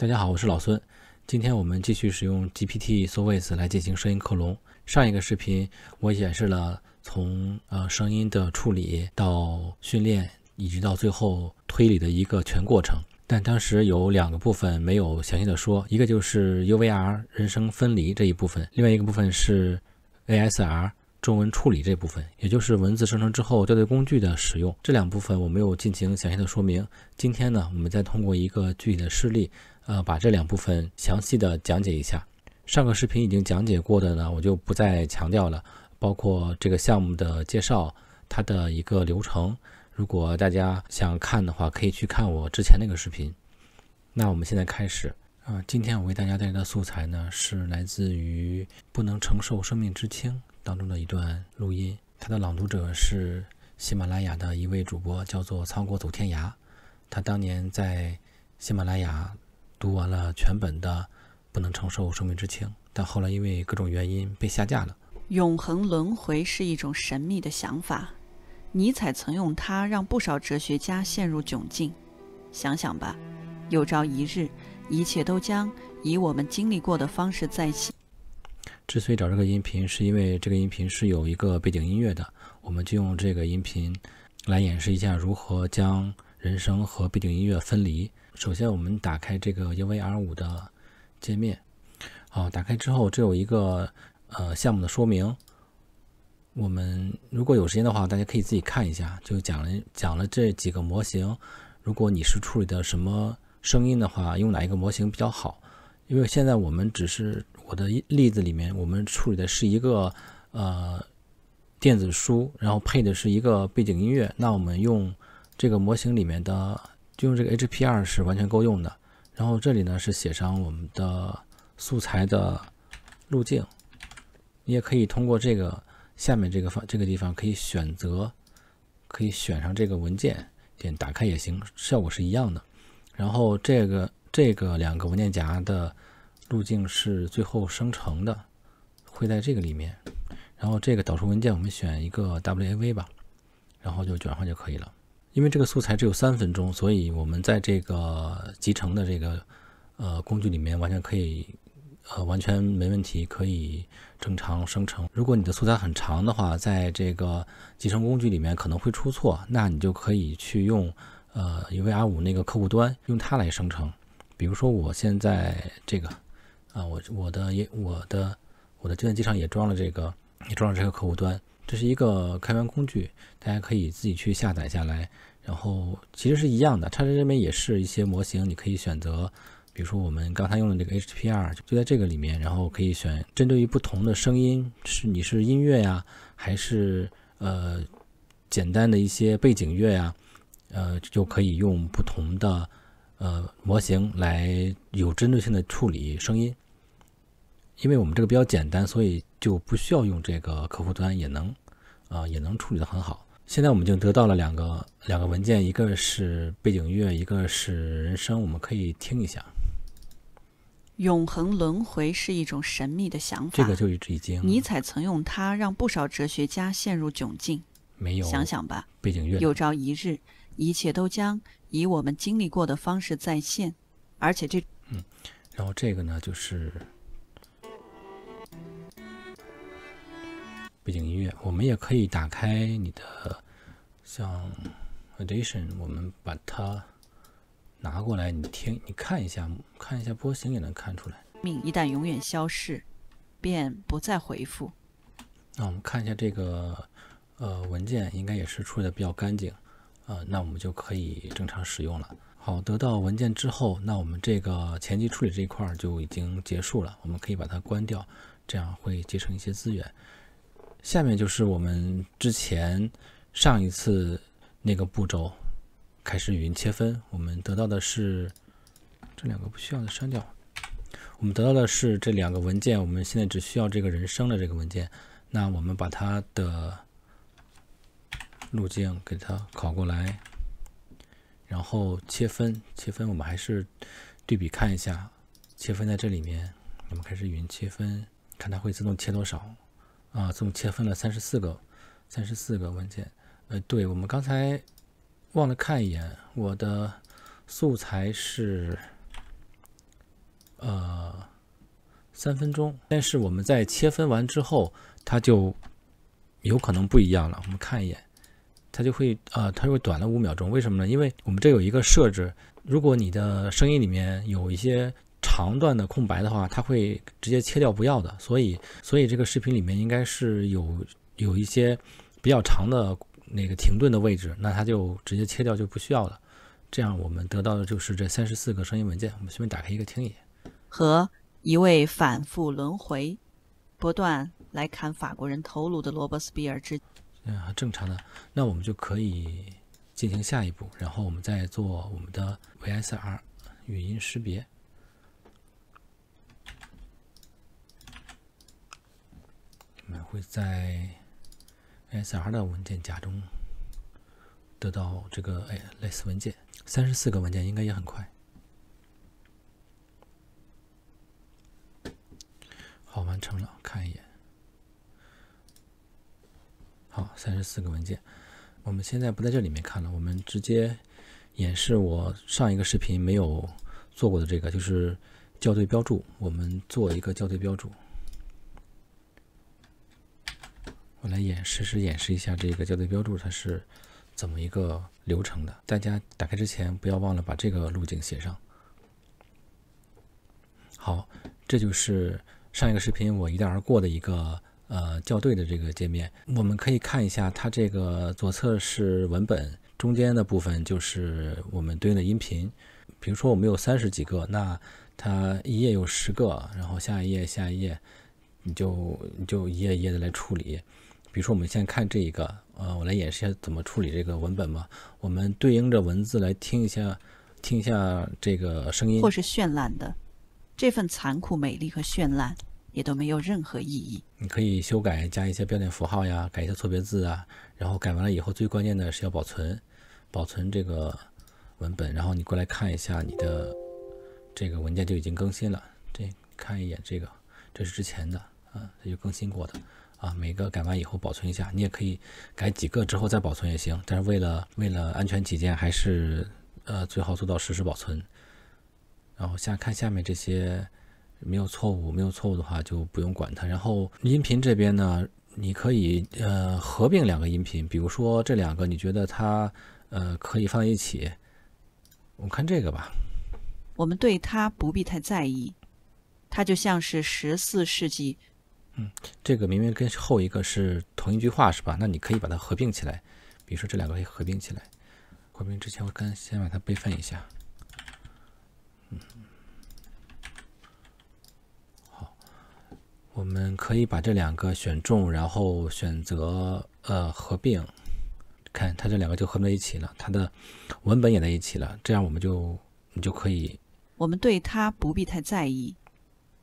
大家好，我是老孙。今天我们继续使用 GPT-Surface 来进行声音克隆。上一个视频我演示了从声音的处理到训练，一直到最后推理的一个全过程。但当时有两个部分没有详细的说，一个就是 UVR 人声分离这一部分，另外一个部分是 ASR 中文处理这部分，也就是文字生成之后校对工具的使用。这两部分我没有进行详细的说明。今天呢，我们再通过一个具体的事例把这两部分详细的讲解一下。上个视频已经讲解过的呢，我就不再强调了，包括这个项目的介绍，它的一个流程。如果大家想看的话，可以去看我之前那个视频。那我们现在开始。今天我为大家带来的素材呢，是来自于《不能承受生命之轻》当中的一段录音。它的朗读者是喜马拉雅的一位主播，叫做苍国走天涯。他当年在喜马拉雅读完了全本的《不能承受生命之轻》，但后来因为各种原因被下架了。永恒轮回是一种神秘的想法，尼采曾用它让不少哲学家陷入窘境。想想吧，有朝一日，一切都将以我们经历过的方式再现。之所以找这个音频，是因为这个音频是有一个背景音乐的，我们就用这个音频来演示一下如何将人声和背景音乐分离。首先我们打开这个 UVR5 的界面。打开之后这有一个项目的说明。我们如果有时间的话，大家可以自己看一下，就讲了这几个模型。如果你是处理的什么声音的话，用哪一个模型比较好？因为现在我们只是我的例子里面，我们处理的是一个电子书，然后配的是一个背景音乐。那我们用这个模型里面的，就用这个 HP2 是完全够用的。然后这里呢是写上我们的素材的路径，你也可以通过这个下面这个地方可以选上这个文件，点打开也行，效果是一样的。然后这个两个文件夹的路径是最后生成的，会在这个里面。然后这个导出文件我们选一个 WAV 吧，然后就转换就可以了。因为这个素材只有3分钟，所以我们在这个集成的这个工具里面完全可以完全没问题，可以正常生成。如果你的素材很长的话，在这个集成工具里面可能会出错，那你就可以去用UVR5 那个客户端，用它来生成。比如说我现在这个我的计算机上也装了这个客户端，这是一个开源工具，大家可以自己去下载下来。然后其实是一样的，它这边也是一些模型，你可以选择，比如说我们刚才用的这个 HP2 就在这个里面，然后可以选针对于不同的声音，你是音乐呀，还是简单的一些背景乐呀，就可以用不同的模型来有针对性的处理声音。因为我们这个比较简单，所以就不需要用这个客户端也能处理得很好。现在我们就得到了两个文件，一个是背景乐，一个是人声，我们可以听一下。永恒轮回是一种神秘的想法，这个就已经尼采曾用它让不少哲学家陷入窘境。没有想想吧，背景乐有朝一日，一切都将以我们经历过的方式再现，而且然后这个呢就是背景音乐。我们也可以打开你的像 Audition， 我们把它拿过来，你看一下波形也能看出来。命一旦永远消逝，便不再回复。那我们看一下这个文件，应该也是处理的比较干净，那我们就可以正常使用了。好，得到文件之后，那我们这个前期处理这一块就已经结束了，我们可以把它关掉，这样会节省一些资源。下面就是我们之前上一次那个步骤，开始语音切分。我们得到的是这两个不需要的删掉。我们得到的是这两个文件，我们现在只需要这个人声的这个文件。那我们把它的路径给它拷过来，然后切分我们还是对比看一下，切分在这里面，我们开始语音切分，看它会自动切多少。自动切分了34个文件。对，我们刚才忘了看一眼，我的素材是3分钟。但是我们在切分完之后，它就有可能不一样了。我们看一眼，它就会短了5秒钟。为什么呢？因为我们这有一个设置，如果你的声音里面有一些长段的空白的话，它会直接切掉不要的。所以这个视频里面应该是有一些比较长的那个停顿的位置，那它就直接切掉就不需要了。这样我们得到的就是这34个声音文件。我们随便打开一个听一眼。和一位反复轮回、不断来砍法国人头颅的罗伯斯庇尔之正常的。那我们就可以进行下一步，然后我们再做我们的 VSR 语音识别。我们会在 VSR 的文件夹中得到这个类似文件，34个文件应该也很快。好，完成了，看一眼。好，34个文件。我们现在不在这里面看了，我们直接演示我上一个视频没有做过的这个，就是校对标注。我们做一个校对标注。我来演示一下这个校对标注它是怎么一个流程的。大家打开之前不要忘了把这个路径写上。好，这就是上一个视频我一带而过的一个校对的这个界面。我们可以看一下，它这个左侧是文本，中间的部分就是我们对应的音频。比如说我们有30几个，那它一页有10个，然后下一页，你就一页一页的来处理。比如说我们现在看这一个，我来演示一下怎么处理这个文本吧。我们对应着文字来听一下这个声音，或是绚烂的，这份残酷美丽和绚烂也都没有任何意义。你可以修改，加一些标点符号呀，改一些错别字啊，然后改完了以后，最关键的是要保存这个文本，然后你过来看一下你的这个文件就已经更新了。看一眼这个，这是之前的这就更新过的。每个改完以后保存一下，你也可以改几个之后再保存也行，但是为了安全起见，还是最好做到实时保存。然后看下面这些没有错误的话就不用管它。然后音频这边呢，你可以合并2个音频，比如说这2个你觉得它可以放在一起。我们看这个吧。我们对它不必太在意，它就像是14世纪。这个明明跟后一个是同一句话是吧？那你可以把它合并起来，比如说这2个可以合并起来。合并之前我先把它备份一下。好，我们可以把这2个选中，然后选择合并。看它这2个就合并在一起了，它的文本也在一起了，这样你就可以。我们对它不必太在意，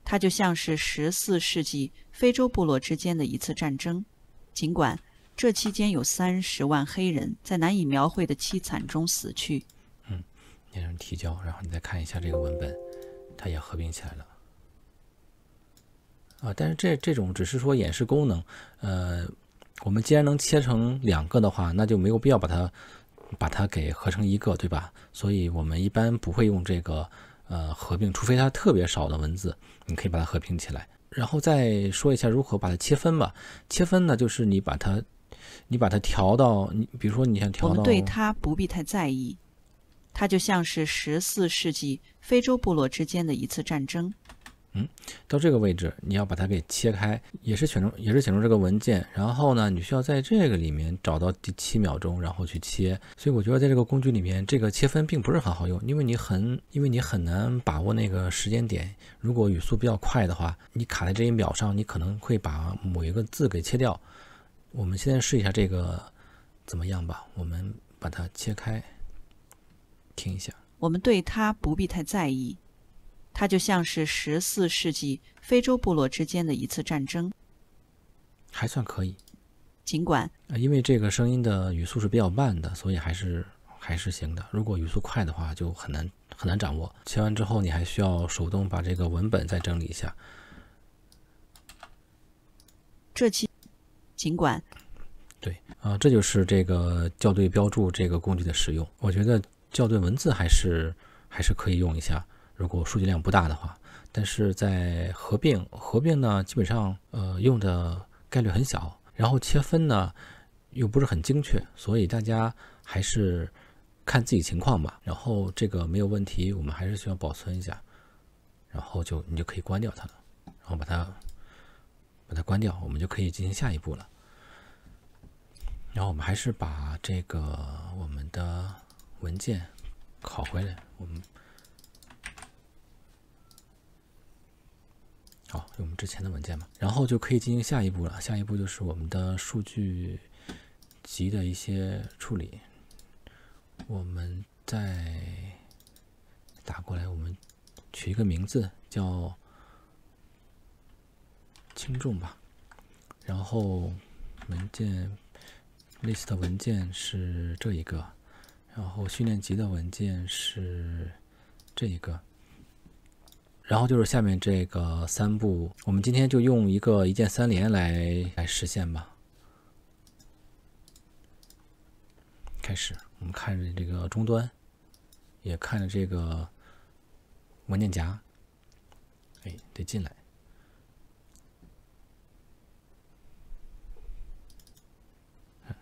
它就像是14世纪非洲部落之间的一次战争，尽管这期间有30万黑人在难以描绘的凄惨中死去。念成提交，然后你再看一下这个文本，它也合并起来了。但是这种只是说演示功能。我们既然能切成2个的话，那就没有必要把它给合成一个，对吧？所以我们一般不会用这个合并，除非它特别少的文字，你可以把它合并起来。然后再说一下如何把它切分吧。切分呢，就是你把它调到，比如说你想调到，我们对它不必太在意，它就像是14世纪非洲部落之间的一次战争。到这个位置你要把它给切开，也是选中这个文件，然后呢你需要在这个里面找到第7秒钟，然后去切。所以我觉得在这个工具里面，这个切分并不是很好用，因为你很难把握那个时间点。如果语速比较快的话，你卡在这一秒上，你可能会把某一个字给切掉。我们现在试一下这个怎么样吧。我们把它切开，听一下。我们对它不必太在意，它就像是14世纪非洲部落之间的一次战争。还算可以，尽管因为这个声音的语速是比较慢的，所以还是行的。如果语速快的话，就很难掌握。切完之后，你还需要手动把这个文本再整理一下。尽管对这就是这个校对标注这个工具的使用。我觉得校对文字还是可以用一下。如果数据量不大的话。但是在合并呢，基本上用的概率很小，然后切分呢又不是很精确，所以大家还是看自己情况吧。然后这个没有问题，我们还是需要保存一下，然后你就可以关掉它了，然后把它关掉，我们就可以进行下一步了。然后我们还是把这个我们的文件拷回来，好，用我们之前的文件嘛，然后就可以进行下一步了。下一步就是我们的数据集的一些处理。我们再打过来，我们取一个名字叫轻重吧。然后文件 list 文件是这一个，然后训练集的文件是这一个。然后就是下面这个3步，我们今天就用一个一键3连来实现吧。开始，我们看着这个终端，也看着这个文件夹，得进来。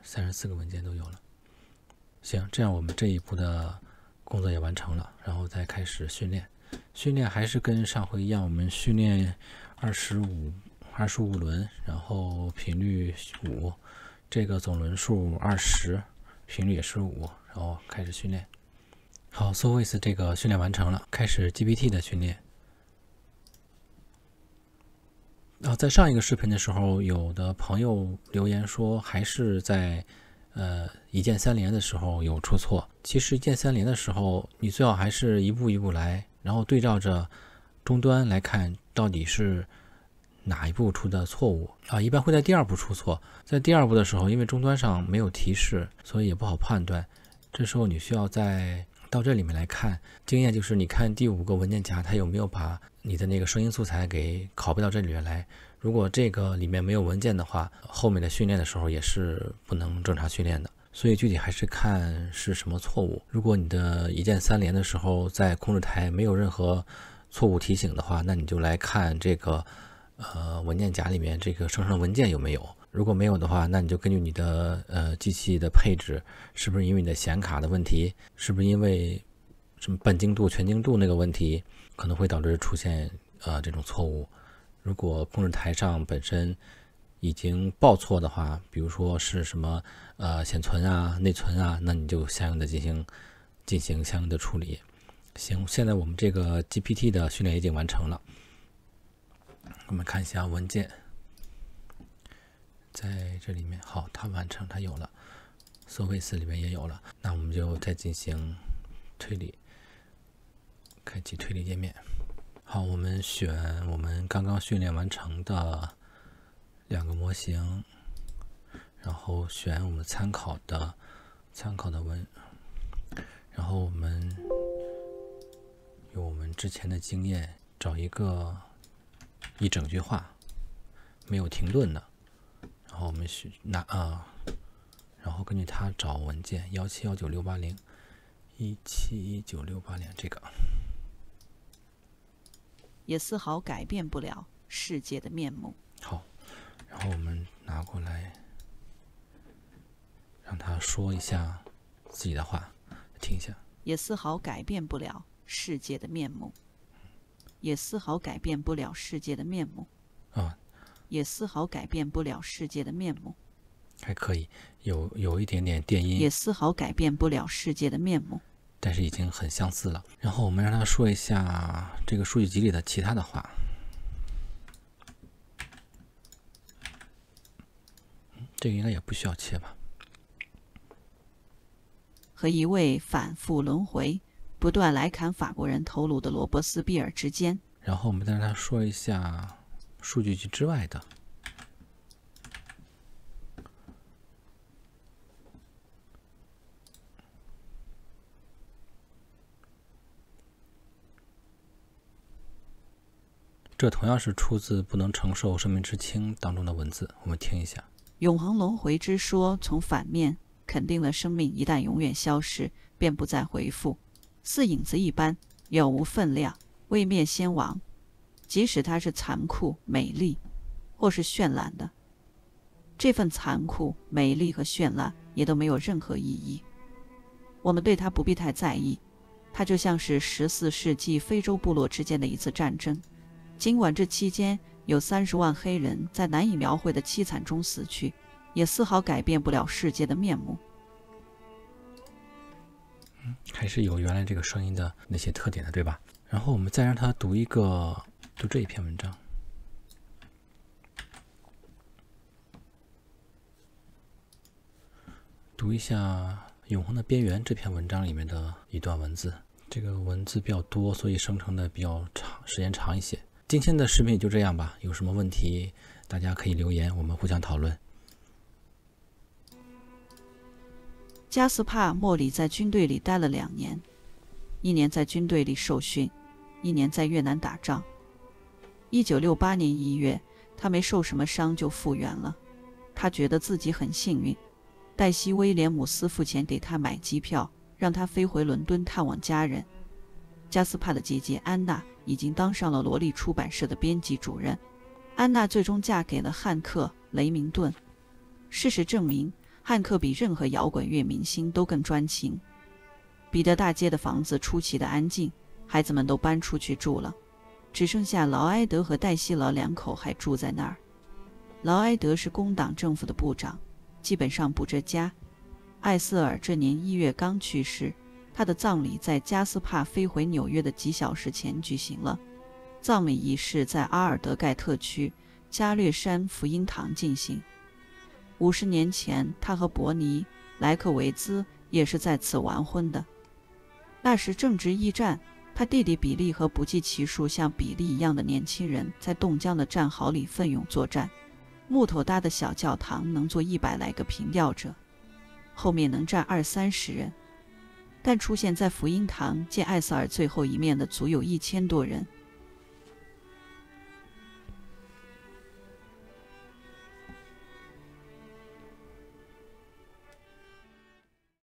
34个文件都有了。行，这样我们这一步的工作也完成了，然后再开始训练。训练还是跟上回一样，我们训练25轮，然后频率5，这个总轮数20，频率也是5，然后开始训练。好 ，Surface 这个训练完成了，开始 GPT 的训练。在上一个视频的时候，有的朋友留言说还是在一键3连的时候有出错。其实一键3连的时候，你最好还是一步一步来，然后对照着终端来看到底是哪一步出的错误一般会在第2步出错。在第2步的时候，因为终端上没有提示，所以也不好判断。这时候你需要到这里面来看，经验就是你看第5个文件夹它有没有把你的那个声音素材给拷贝到这里面来。如果这个里面没有文件的话，后面的训练的时候也是不能正常训练的。所以具体还是看是什么错误。如果你的一键3连的时候在控制台没有任何错误提醒的话，那你就来看这个文件夹里面这个生成文件有没有。如果没有的话，那你就根据你的机器的配置，是不是因为你的显卡的问题，是不是因为什么半精度、全精度那个问题，可能会导致出现这种错误。如果控制台上本身已经报错的话，比如说是什么显存内存那你就相应的进行相应的处理。行，现在我们这个 GPT 的训练已经完成了。我们看一下文件，在这里面，好，它完成，它有了 ，Surface 里面也有了。那我们就再进行推理，开启推理界面。好，我们选我们刚刚训练完成的2个模型，然后选我们参考的文，然后我们用我们之前的经验找一个一整句话没有停顿的，然后我们然后根据它找文件1719680，1719680这个。也丝毫改变不了世界的面目。好，然后我们拿过来，让他说一下自己的话，听一下。也丝毫改变不了世界的面目。也丝毫改变不了世界的面目。也丝毫改变不了世界的面目。还可以，有一点点电音。也丝毫改变不了世界的面目。但是已经很相似了。然后我们让他说一下这个数据集里的其他的话。这个应该也不需要切吧。和一位反复轮回、不断来砍法国人头颅的罗伯斯庇尔之间。然后我们再让他说一下数据集之外的。这同样是出自《不能承受生命之轻》当中的文字，我们听一下。永恒轮回之说从反面肯定了生命一旦永远消失，便不再回复，似影子一般，有无分量，位灭先亡，即使它是残酷、美丽，或是绚烂的，这份残酷、美丽和绚烂也都没有任何意义。我们对它不必太在意，它就像是14世纪非洲部落之间的一次战争，尽管这期间有30万黑人在难以描绘的凄惨中死去，也丝毫改变不了世界的面目。还是有原来这个声音的那些特点的，对吧？然后我们再让他读这一篇文章。读一下《永恒的边缘》这篇文章里面的一段文字。这个文字比较多，所以生成的比较长，时间长一些。今天的视频也就这样吧，有什么问题大家可以留言，我们互相讨论。加斯帕·莫里在军队里待了2年，1年在军队里受训，1年在越南打仗。1968年1月，他没受什么伤就复原了。他觉得自己很幸运，黛西·威廉姆斯付钱给他买机票，让他飞回伦敦探望家人。加斯帕的姐姐安娜已经当上了罗莉出版社的编辑主任。安娜最终嫁给了汉克·雷明顿。事实证明，汉克比任何摇滚乐明星都更专情。彼得大街的房子出奇的安静，孩子们都搬出去住了，只剩下劳埃德和黛西老2口还住在那儿。劳埃德是工党政府的部长，基本上不着家。艾瑟尔这年1月刚去世，他的葬礼在加斯帕飞回纽约的几小时前举行了。葬礼仪式在阿尔德盖特区加略山福音堂进行。50年前，他和伯尼·莱克维兹也是在此完婚的。那时正值一战，他弟弟比利和不计其数像比利一样的年轻人在冻僵的战壕里奋勇作战。木头搭的小教堂能坐100来个凭吊者，后面能站20-30人。但出现在福音堂见艾瑟尔最后一面的足有1000多人，